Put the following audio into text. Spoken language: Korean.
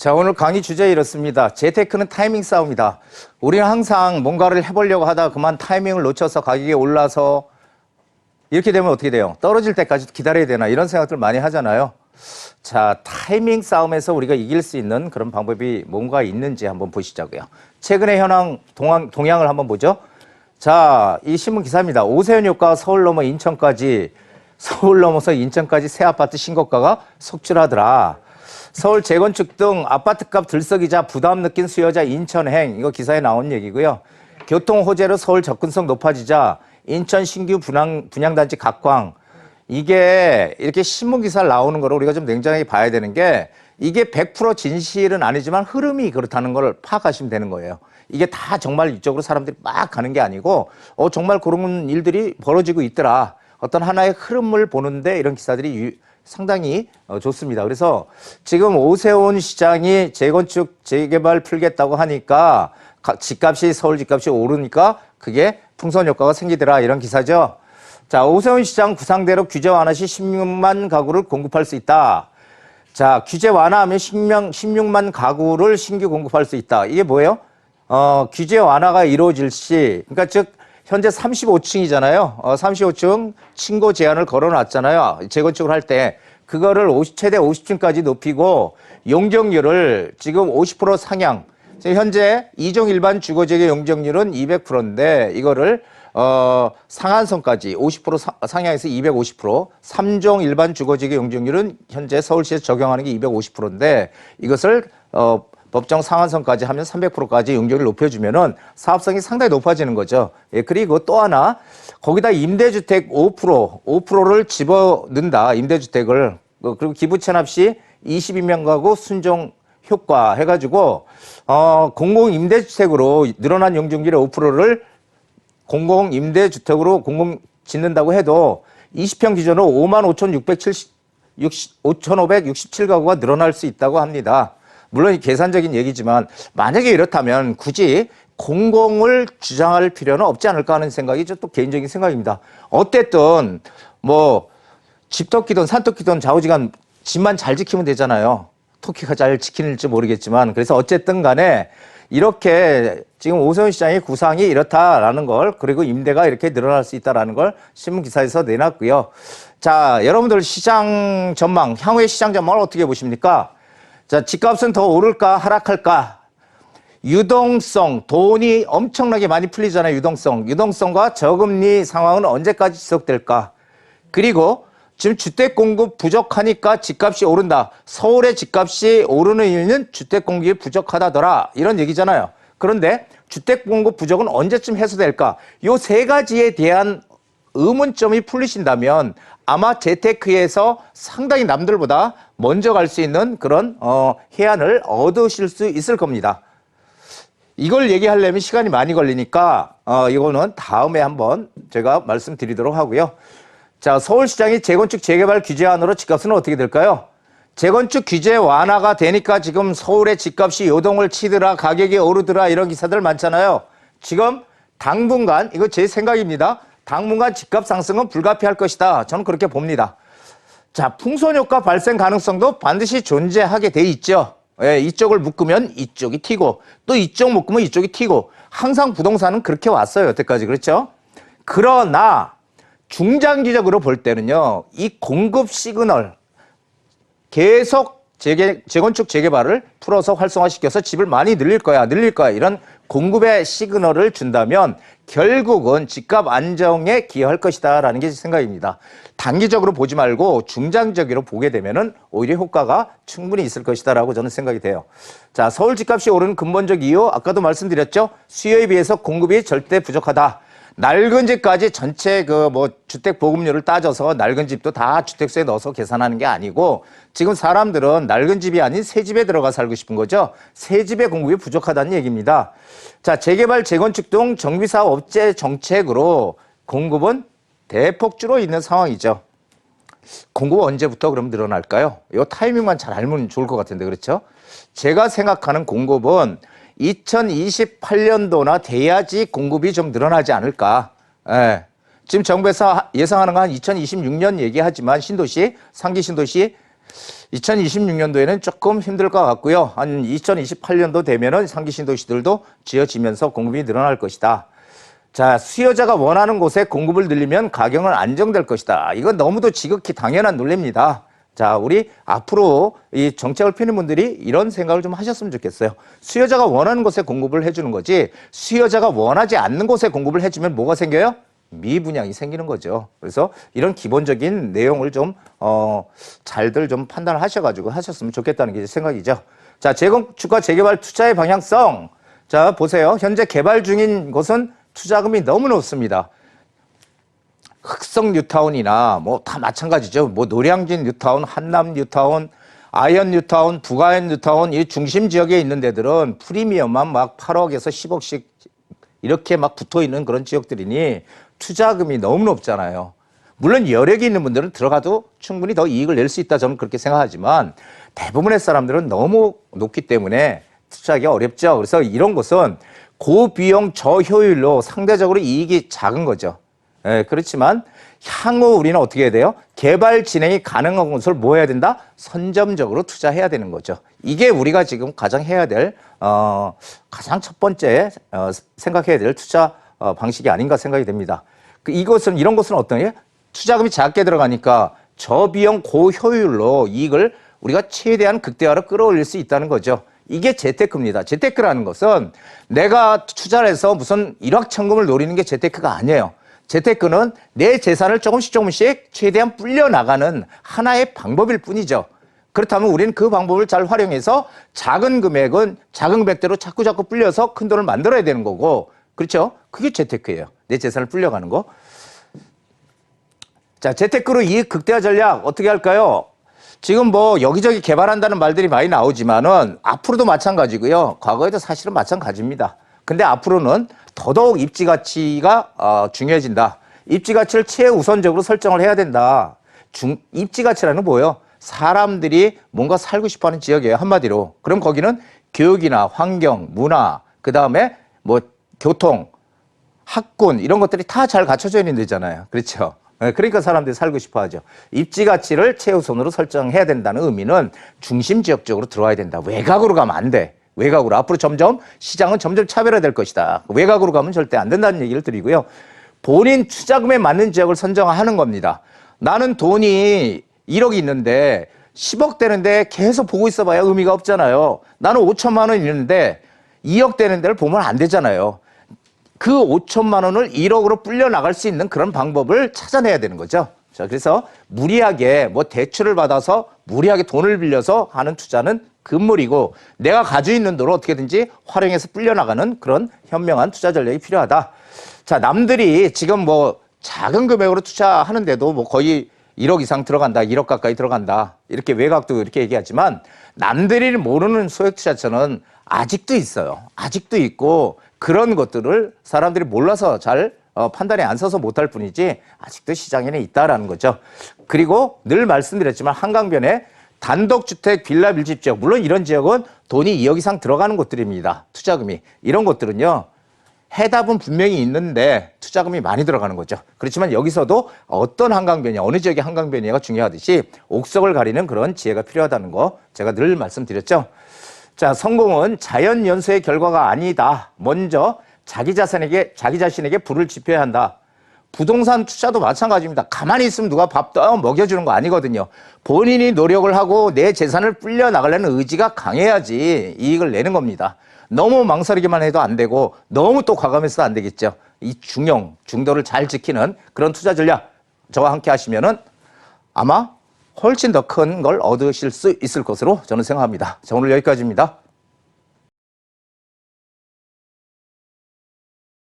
자, 오늘 강의 주제 이렇습니다. 재테크는 타이밍 싸움이다. 우리는 항상 뭔가를 해보려고 하다 그만 타이밍을 놓쳐서 가격이 올라서 이렇게 되면 어떻게 돼요? 떨어질 때까지 기다려야 되나 이런 생각들 많이 하잖아요. 자, 타이밍 싸움에서 우리가 이길 수 있는 그런 방법이 뭔가 있는지 한번 보시자고요. 최근의 현황 동향을 한번 보죠. 자, 이 신문 기사입니다. 오세훈 효과 서울 넘어 인천까지, 서울 넘어서 인천까지 새 아파트 신고가가 속출하더라. 서울 재건축 등 아파트값 들썩이자 부담 느낀 수요자 인천행, 이거 기사에 나온 얘기고요. 교통 호재로 서울 접근성 높아지자 인천 신규 분양단지 각광, 이게 이렇게 신문 기사를 나오는 거를 우리가 좀 냉정하게 봐야 되는 게, 이게 100% 진실은 아니지만 흐름이 그렇다는 걸 파악하시면 되는 거예요. 이게 다 정말 이쪽으로 사람들이 막 가는 게 아니고 정말 그런 일들이 벌어지고 있더라. 어떤 하나의 흐름을 보는데 이런 기사들이 상당히 좋습니다. 그래서 지금 오세훈 시장이 재건축 재개발 풀겠다고 하니까 집값이, 서울 집값이 오르니까 그게 풍선 효과가 생기더라, 이런 기사죠. 자, 오세훈 시장 구상대로 규제 완화 시 16만 가구를 공급할 수 있다. 자, 규제 완화하면 16만 가구를 신규 공급할 수 있다. 이게 뭐예요? 규제 완화가 이루어질 시, 그러니까 즉 현재 35층이잖아요. 35층 층고 제한을 걸어놨잖아요. 재건축을 할 때. 그거를 최대 50층까지 높이고 용적률을 지금 50% 상향. 현재 2종 일반 주거지역의 용적률은 200%인데 이거를 상한선까지 50% 상향해서 250%, 3종 일반 주거지역의 용적률은 현재 서울시에서 적용하는 게 250%인데 이것을 법정 상한선까지 하면 300%까지 용적률을 높여주면은 사업성이 상당히 높아지는 거죠. 예, 그리고 또 하나, 거기다 임대주택 5%를 집어넣는다, 임대주택을. 그리고 기부 체납 시 22명 가구 순종 효과 해가지고, 공공임대주택으로 늘어난 용적률의 5%를 공공임대주택으로 짓는다고 해도 20평 기준으로 55,667가구가 늘어날 수 있다고 합니다. 물론 계산적인 얘기지만 만약에 이렇다면 굳이 공공을 주장할 필요는 없지 않을까 하는 생각이 또 개인적인 생각입니다. 어쨌든 뭐 집토끼든 산토끼든 좌우지간 집만 잘 지키면 되잖아요. 토끼가 잘 지키는지 모르겠지만, 그래서 어쨌든 간에 이렇게 지금 오세훈 시장의 구상이 이렇다라는 걸, 그리고 임대가 이렇게 늘어날 수 있다라는 걸 신문 기사에서 내놨고요. 자, 여러분들 시장 전망, 향후의 시장 전망을 어떻게 보십니까? 자, 집값은 더 오를까 하락할까? 유동성, 돈이 엄청나게 많이 풀리잖아요. 유동성과 저금리 상황은 언제까지 지속될까? 그리고 지금 주택 공급 부족하니까 집값이 오른다. 서울의 집값이 오르는 이유는 주택 공급이 부족하다더라, 이런 얘기잖아요. 그런데 주택 공급 부족은 언제쯤 해소될까? 요 세 가지에 대한 의문점이 풀리신다면 아마 재테크에서 상당히 남들보다 먼저 갈 수 있는 그런 해안을 얻으실 수 있을 겁니다. 이걸 얘기하려면 시간이 많이 걸리니까 이거는 다음에 한번 제가 말씀드리도록 하고요. 자, 서울시장이 재건축 재개발 규제안으로 집값은 어떻게 될까요? 재건축 규제 완화가 되니까 지금 서울의 집값이 요동을 치더라, 가격이 오르더라, 이런 기사들 많잖아요. 지금 당분간, 이거 제 생각입니다, 당분간 집값 상승은 불가피할 것이다, 저는 그렇게 봅니다. 자, 풍선 효과 발생 가능성도 반드시 존재하게 돼 있죠. 예, 이쪽을 묶으면 이쪽이 튀고 또 이쪽 묶으면 이쪽이 튀고, 항상 부동산은 그렇게 왔어요, 여태까지. 그렇죠? 그러나 중장기적으로 볼 때는요, 이 공급 시그널 계속 재건축 재개발을 풀어서 활성화시켜서 집을 많이 늘릴 거야 이런 공급의 시그널을 준다면 결국은 집값 안정에 기여할 것이다 라는 게 제 생각입니다. 단기적으로 보지 말고 중장기적으로 보게 되면은 오히려 효과가 충분히 있을 것이다 라고 저는 생각이 돼요. 자, 서울 집값이 오르는 근본적 이유, 아까도 말씀드렸죠. 수요에 비해서 공급이 절대 부족하다. 낡은 집까지 전체 주택 보급률을 따져서 낡은 집도 다 주택수에 넣어서 계산하는 게 아니고, 지금 사람들은 낡은 집이 아닌 새 집에 들어가 살고 싶은 거죠. 새 집의 공급이 부족하다는 얘기입니다. 자, 재개발, 재건축 등 정비사업 업체 정책으로 공급은 대폭 줄어 있는 상황이죠. 공급은 언제부터 그럼 늘어날까요? 이 타이밍만 잘 알면 좋을 것 같은데, 그렇죠? 제가 생각하는 공급은 2028년도나 돼야지 공급이 좀 늘어나지 않을까. 예. 지금 정부에서 예상하는 건 한 2026년 얘기하지만 신도시, 상기 신도시 2026년도에는 조금 힘들 것 같고요. 한 2028년도 되면은 상기 신도시들도 지어지면서 공급이 늘어날 것이다. 자, 수요자가 원하는 곳에 공급을 늘리면 가격은 안정될 것이다. 이건 너무도 지극히 당연한 논리입니다. 자, 우리 앞으로 이 정책을 펴는 분들이 이런 생각을 좀 하셨으면 좋겠어요. 수요자가 원하는 곳에 공급을 해주는 거지, 수요자가 원하지 않는 곳에 공급을 해주면 뭐가 생겨요? 미분양이 생기는 거죠. 그래서 이런 기본적인 내용을 좀, 잘들 좀 판단을 하셔가지고 하셨으면 좋겠다는 게 생각이죠. 자, 재건축과 재개발 투자의 방향성. 자, 보세요. 현재 개발 중인 곳은 투자금이 너무 높습니다. 흑성 뉴타운이나 뭐 다 마찬가지죠. 뭐 노량진 뉴타운, 한남 뉴타운, 아현 뉴타운, 북아현 뉴타운, 이 중심 지역에 있는 데들은 프리미엄만 막 8억에서 10억씩 이렇게 막 붙어 있는 그런 지역들이니 투자금이 너무 높잖아요. 물론 여력이 있는 분들은 들어가도 충분히 더 이익을 낼 수 있다, 저는 그렇게 생각하지만 대부분의 사람들은 너무 높기 때문에 투자하기 어렵죠. 그래서 이런 곳은 고비용 저효율로 상대적으로 이익이 작은 거죠. 예, 그렇지만 향후 우리는 어떻게 해야 돼요? 개발 진행이 가능한 곳을 뭐 해야 된다? 선점적으로 투자해야 되는 거죠. 이게 우리가 지금 가장 해야 될 가장 첫 번째 생각해야 될 투자 방식이 아닌가 생각이 됩니다. 이런 것은 어떤 게 투자금이 작게 들어가니까 저비용 고효율로 이익을 우리가 최대한 극대화로 끌어올릴 수 있다는 거죠. 이게 재테크입니다. 재테크라는 것은 내가 투자를 해서 무슨 일확천금을 노리는 게 재테크가 아니에요. 재테크는 내 재산을 조금씩 최대한 불려나가는 하나의 방법일 뿐이죠. 그렇다면 우리는 그 방법을 잘 활용해서 작은 금액대로 자꾸 불려서 큰 돈을 만들어야 되는 거고, 그렇죠? 그게 재테크예요. 내 재산을 불려가는 거. 자, 재테크로 이익 극대화 전략 어떻게 할까요? 지금 뭐 여기저기 개발한다는 말들이 많이 나오지만은 앞으로도 마찬가지고요. 과거에도 사실은 마찬가지입니다. 근데 앞으로는 더더욱 입지 가치가 중요해진다. 입지 가치를 최우선적으로 설정을 해야 된다. 입지 가치라는 건 뭐예요? 사람들이 뭔가 살고 싶어하는 지역이에요, 한마디로. 그럼 거기는 교육이나 환경, 문화, 그 다음에 뭐 교통, 학군 이런 것들이 다 잘 갖춰져 있는 데잖아요. 그렇죠? 그러니까 사람들이 살고 싶어 하죠. 입지 가치를 최우선으로 설정해야 된다는 의미는 중심 지역 쪽으로 들어와야 된다. 외곽으로 가면 안 돼. 외곽으로. 앞으로 시장은 점점 차별화될 것이다. 외곽으로 가면 절대 안 된다는 얘기를 드리고요. 본인 투자금에 맞는 지역을 선정하는 겁니다. 나는 돈이 1억이 있는데 10억 되는데 계속 보고 있어봐야 의미가 없잖아요. 나는 5천만 원 있는데 2억 되는 데를 보면 안 되잖아요. 그 5천만 원을 1억으로 불려 나갈 수 있는 그런 방법을 찾아내야 되는 거죠. 자, 그래서 무리하게 뭐 대출을 받아서 무리하게 돈을 빌려서 하는 투자는 금물이고, 내가 가지고 있는 돈을 어떻게든지 활용해서 불려나가는 그런 현명한 투자 전략이 필요하다. 자, 남들이 지금 뭐 작은 금액으로 투자하는데도 뭐 거의 1억 이상 들어간다, 1억 가까이 들어간다, 이렇게 외곽도 이렇게 얘기하지만 남들이 모르는 소액 투자처는 아직도 있어요. 아직도 있고, 그런 것들을 사람들이 몰라서 잘 판단이 안 서서 못할 뿐이지 아직도 시장에는 있다라는 거죠. 그리고 늘 말씀드렸지만 한강변에 단독주택 빌라 밀집 지역, 물론 이런 지역은 돈이 2억 이상 들어가는 곳들입니다. 투자금이. 이런 것들은요, 해답은 분명히 있는데 투자금이 많이 들어가는 거죠. 그렇지만 여기서도 어떤 한강변이, 어느 지역의 한강변이가 중요하듯이 옥석을 가리는 그런 지혜가 필요하다는 거 제가 늘 말씀드렸죠. 자, 성공은 자연 연수의 결과가 아니다. 먼저 자기 자신에게 불을 지펴야 한다. 부동산 투자도 마찬가지입니다. 가만히 있으면 누가 밥 먹여주는 거 아니거든요. 본인이 노력을 하고 내 재산을 불려 나가려는 의지가 강해야지 이익을 내는 겁니다. 너무 망설이기만 해도 안 되고 너무 또 과감해서도 안 되겠죠. 이 중도를 잘 지키는 그런 투자 전략 저와 함께 하시면은 아마 훨씬 더 큰 걸 얻으실 수 있을 것으로 저는 생각합니다. 자, 오늘 여기까지입니다.